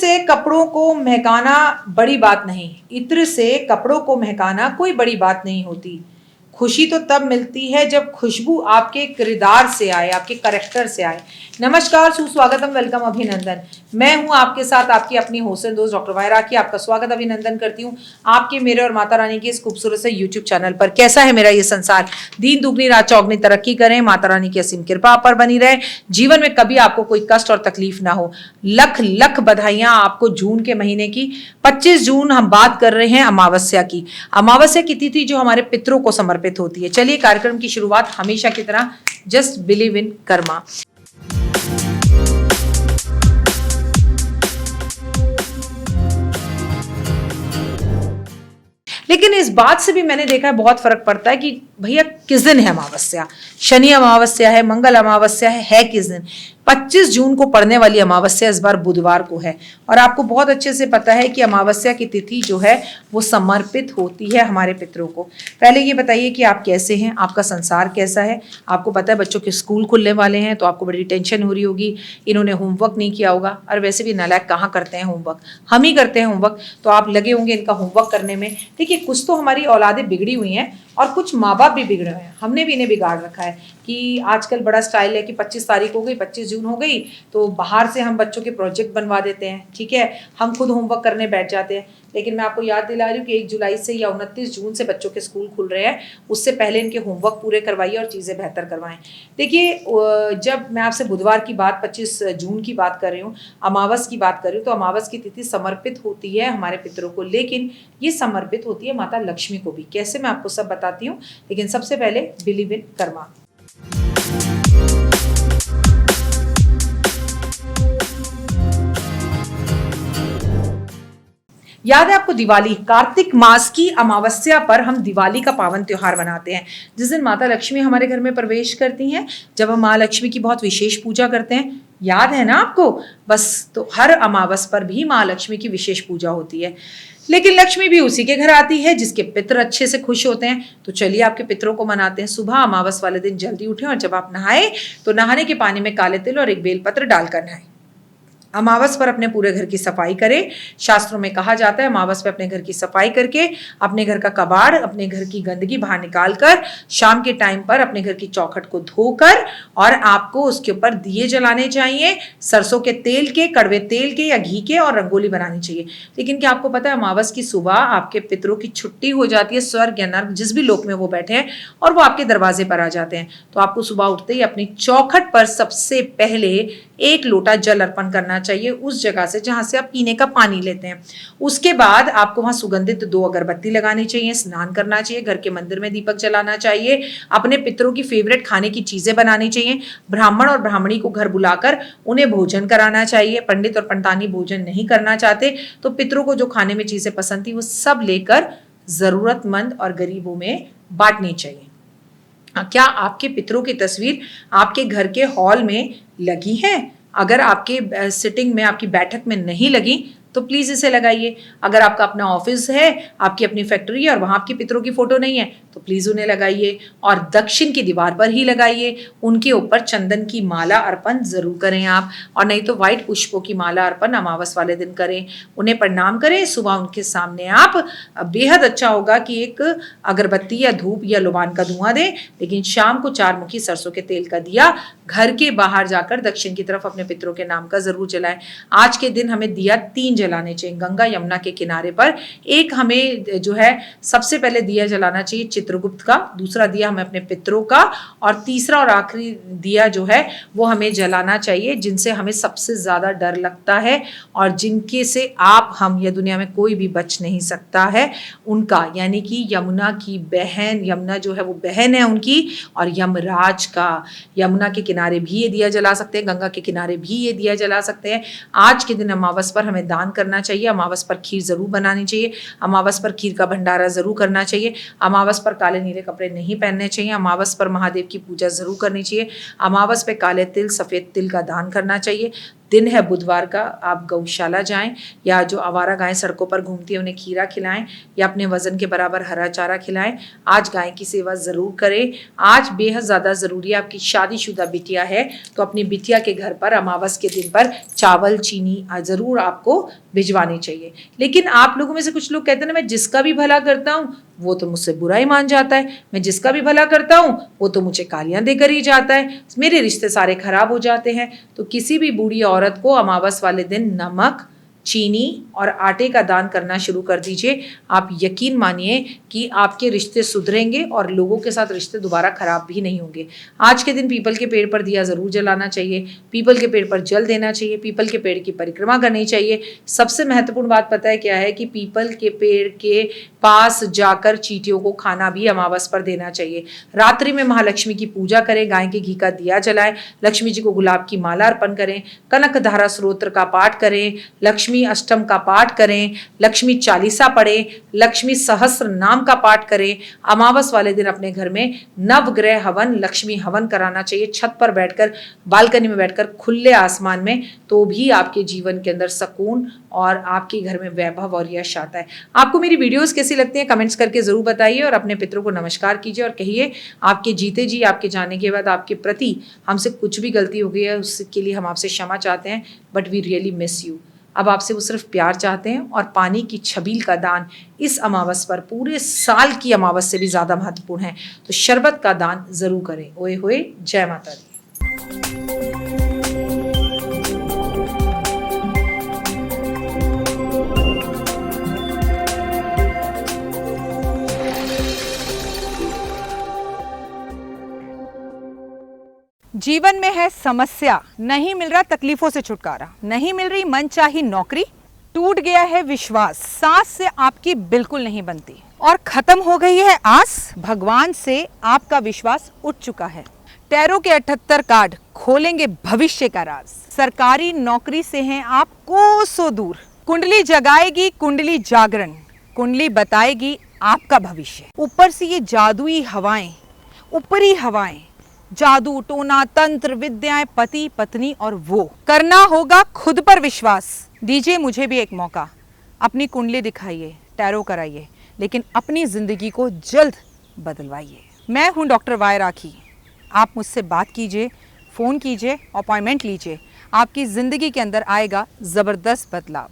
से कपड़ों को महकाना बड़ी बात नहीं, इत्र से कपड़ों को महकाना कोई बड़ी बात नहीं होती। खुशी तो तब मिलती है जब खुशबू आपके किरदार से आए, आपके करैक्टर से आए। नमस्कार, सुस्वागतम, वेलकम, अभिनंदन। मैं हूं आपके साथ आपकी अपनी होस्ट दोस्त डॉक्टर वायरा की। आपका स्वागत अभिनंदन करती हूं आपके, मेरे और माता रानी के इस खूबसूरत से यूट्यूब चैनल पर। कैसा है मेरा ये संसार? दिन दुगनी रात चौगनी तरक्की करें, माता रानी की असीम कृपा आप पर बनी रहे, जीवन में कभी आपको कोई कष्ट और तकलीफ ना हो। लख लख बधाइयां आपको जून के महीने की। 25 जून हम बात कर रहे हैं अमावस्या की। अमावस्या की तिथि जो हमारे पितरों को समर्पित होती है। चलिए कार्यक्रम की शुरुआत हमेशा की तरह जस्ट बिलीव इन कर्मा। लेकिन इस बात से भी मैंने देखा है बहुत फर्क पड़ता है कि भैया किस दिन है अमावस्या। शनि अमावस्या है, मंगल अमावस्या है किस दिन? 25 जून को पड़ने वाली अमावस्या इस बार बुधवार को है। और आपको बहुत अच्छे से पता है कि अमावस्या की तिथि जो है वो समर्पित होती है हमारे पितरों को। पहले ये बताइए कि आप कैसे हैं, आपका संसार कैसा है। आपको पता है बच्चों के स्कूल खुलने वाले हैं तो आपको बड़ी टेंशन हो रही होगी, इन्होंने होमवर्क नहीं किया होगा। और वैसे भी नालायक कहाँ करते हैं होमवर्क, हम ही करते हैं होमवर्क। तो आप लगे होंगे इनका होमवर्क करने में। देखिए, कुछ तो हमारी औलादें बिगड़ी हुई हैं और कुछ माँ बाप भी बिगड़े हुए हैं। हमने भी इन्हें बिगाड़ रखा है कि आजकल बड़ा स्टाइल है कि 25 तारीख हो गई, 25 जून हो गई तो बाहर से हम बच्चों के प्रोजेक्ट बनवा देते हैं। ठीक है, हम खुद होमवर्क करने बैठ जाते हैं। लेकिन मैं आपको याद दिला रही हूँ कि 1 जुलाई से या 29 जून से बच्चों के स्कूल खुल रहे हैं। उससे पहले इनके होमवर्क पूरे करवाइए और चीज़ें बेहतर करवाएं। देखिए, जब मैं आपसे बुधवार की बात, 25 जून की बात कर रही हूँ, अमावस की बात कर रही हूँ, तो अमावस की तिथि समर्पित होती है हमारे पितरों को। लेकिन ये समर्पित होती है माता लक्ष्मी को भी। कैसे, मैं आपको सब बताती हूँ। लेकिन सबसे पहले बिलीव इन कर्मा। याद है आपको दिवाली? कार्तिक मास की अमावस्या पर हम दिवाली का पावन त्योहार मनाते हैं, जिस दिन माता लक्ष्मी हमारे घर में प्रवेश करती हैं, जब हम माँ लक्ष्मी की बहुत विशेष पूजा करते हैं। याद है ना आपको? बस, तो हर अमावस पर भी माँ लक्ष्मी की विशेष पूजा होती है। लेकिन लक्ष्मी भी उसी के घर आती है जिसके पितर अच्छे से खुश होते हैं। तो चलिए आपके पितरों को मनाते हैं। सुबह अमावस वाले दिन जल्दी उठें और जब आप नहाए तो नहाने के पानी में काले तिल और एक बेलपत्र डालकर नहाए। अमावस पर अपने पूरे घर की सफाई करें। शास्त्रों में कहा जाता है अमावस पर अपने घर की सफाई करके अपने घर का कबाड़, अपने घर की गंदगी बाहर निकालकर शाम के टाइम पर अपने घर की चौखट को धोकर और आपको उसके ऊपर दिए जलाने चाहिए, सरसों के तेल के, कड़वे तेल के या घी के, और रंगोली बनानी चाहिए। लेकिन क्या आपको पता है अमावस की सुबह आपके पितरों की छुट्टी हो जाती है, स्वर्ग या नर्क जिस भी लोक में वो बैठे हैं, और वो आपके दरवाजे पर आ जाते हैं। तो आपको सुबह उठते ही अपनी चौखट पर सबसे पहले 1 लोटा जल अर्पण करना चाहिए उस जगह से जहां से आप पीने का पानी लेते हैं। उसके बाद आपको वहां सुगंधित 2 अगरबत्ती लगानी चाहिए, स्नान करना चाहिए, घर के मंदिर में दीपक जलाना चाहिए, अपने पितरों की फेवरेट खाने की चीजें बनानी चाहिए, ब्राह्मण और ब्राह्मणी को घर बुलाकर उन्हें भोजन कराना चाहिए। पंडित और पंडितानी भोजन नहीं करना चाहते तो पितरों को जो खाने में चीजें पसंद थी वो सब लेकर जरूरतमंद और गरीबों में बांटनी चाहिए। क्या आपके पितरों की तस्वीर आपके घर के हॉल में लगी है? अगर आपके सिटिंग में, आपकी बैठक में नहीं लगी तो प्लीज इसे लगाइए। अगर आपका अपना ऑफिस है, आपकी अपनी फैक्ट्री है और वहां आपके पितरों की फोटो नहीं है तो प्लीज उन्हें लगाइए और दक्षिण की दीवार पर ही लगाइए। उनके ऊपर चंदन की माला अर्पण जरूर करें आप, और नहीं तो व्हाइट पुष्पों की माला अर्पण अमावस वाले दिन करें। उन्हें प्रणाम करें सुबह उनके सामने आप। बेहद अच्छा होगा कि एक अगरबत्ती या धूप या लुबान का धुआं दें, लेकिन शाम को 4 मुखी सरसों के तेल का दिया घर के बाहर जाकर दक्षिण की तरफ अपने पितरों के नाम का जरूर जलाएं। आज के दिन हमें दिया 3 जलाने चाहिए गंगा यमुना के किनारे पर। एक हमें जो है सबसे पहले दिया जलाना चाहिए चित्रगुप्त का, दूसरा दिया हमें अपने पितरों का, और तीसरा और आखिरी दिया जो है वो हमें जलाना चाहिए जिनसे हमें सबसे ज्यादा डर लगता है और जिनके से आप, हम या दुनिया में कोई भी बच नहीं सकता है, उनका, यानी कि यमुना की बहन। यमुना जो है वो बहन है उनकी, और यमराज का। यमुना के किनारे भी ये दिया जला सकते हैं, गंगा के किनारे भी ये दिया जला सकते हैं। आज के दिन अमावस पर हमें दान करना चाहिए। अमावस पर खीर जरूर बनानी चाहिए। अमावस पर खीर का भंडारा जरूर करना चाहिए। अमावस पर काले नीले कपड़े नहीं पहनने चाहिए। अमावस पर महादेव की पूजा जरूर करनी चाहिए। अमावस पे काले तिल, सफेद तिल का दान करना चाहिए। दिन है बुधवार का, आप गौशाला जाएं या जो आवारा गायें सड़कों पर घूमती हैं उन्हें खीरा खिलाएं या अपने वजन के बराबर हरा चारा खिलाएं। आज गाय की सेवा ज़रूर करें। आज बेहद ज़्यादा ज़रूरी है, आपकी शादीशुदा बिटिया है तो अपनी बिटिया के घर पर अमावस के दिन पर चावल चीनी ज़रूर आपको भिजवानी चाहिए। लेकिन आप लोगों में से कुछ लोग कहते हैं ना, मैं जिसका भी भला करता हूँ वो तो मुझसे बुरा ही मान जाता है, मैं जिसका भी भला करता हूँ वो तो मुझे गालियाँ देकर ही जाता है, मेरे रिश्ते सारे खराब हो जाते हैं। तो किसी भी बूढ़ी औरत को अमावस वाले दिन नमक, चीनी और आटे का दान करना शुरू कर दीजिए। आप यकीन मानिए कि आपके रिश्ते सुधरेंगे और लोगों के साथ रिश्ते दोबारा खराब भी नहीं होंगे। आज के दिन पीपल के पेड़ पर दिया ज़रूर जलाना चाहिए, पीपल के पेड़ पर जल देना चाहिए, पीपल के पेड़ की परिक्रमा करनी चाहिए। सबसे महत्वपूर्ण बात पता है क्या है कि पीपल के पेड़ के पास जाकर चींटियों को खाना भी अमावस पर देना चाहिए। रात्रि में महालक्ष्मी की पूजा करें, गाय के घी का दिया जलाएं, लक्ष्मी जी को गुलाब की माला अर्पण करें, कनक धारा स्त्रोत्र का पाठ करें, लक्ष्मी अष्टम का पाठ करें, लक्ष्मी चालीसा पढ़ें, लक्ष्मी सहस्त्र नाम का पाठ करें। अमावस वाले दिन अपने घर में नवग्रह हवन, लक्ष्मी हवन कराना चाहिए, छत पर बैठकर, बालकनी में बैठकर, खुले आसमान में, तो भी आपके जीवन के अंदर सुकून और आपके घर में वैभव और यश आता है। आपको मेरी वीडियोस कैसी लगती हैं कमेंट्स करके जरूर बताइए और अपने पितरों को नमस्कार कीजिए और कहिए आपके जीते जी, आपके जाने के बाद आपके प्रति हमसे कुछ भी गलती हो गई है उसके लिए हम आपसे क्षमा चाहते हैं, but we really miss you. अब आपसे वो सिर्फ प्यार चाहते हैं और पानी की छबील का दान इस अमावस पर पूरे साल की अमावस से भी ज़्यादा महत्वपूर्ण है, तो शरबत का दान ज़रूर करें। ओए होए, जय माता दी। जीवन में है समस्या, नहीं मिल रहा तकलीफों से छुटकारा, नहीं मिल रही मनचाही नौकरी, टूट गया है विश्वास, सांस से आपकी बिल्कुल नहीं बनती और खत्म हो गई है आस, भगवान से आपका विश्वास उठ चुका है। टैरो के 78 कार्ड खोलेंगे भविष्य का राज। सरकारी नौकरी से हैं आप कोसों दूर, कुंडली जगाएगी कुंडली जागरण, कुंडली बताएगी आपका भविष्य। ऊपर से ये जादुई हवाएं, ऊपरी हवाएं, जादू टोना तंत्र विद्याएं, पति पत्नी और वो, करना होगा खुद पर विश्वास। दीजिए मुझे भी एक मौका, अपनी कुंडली दिखाइए, टैरो कराइए, लेकिन अपनी जिंदगी को जल्द बदलवाइए। मैं हूं डॉक्टर वाई राखी, आप मुझसे बात कीजिए, फ़ोन कीजिए, अपॉइंटमेंट लीजिए, आपकी ज़िंदगी के अंदर आएगा ज़बरदस्त बदलाव।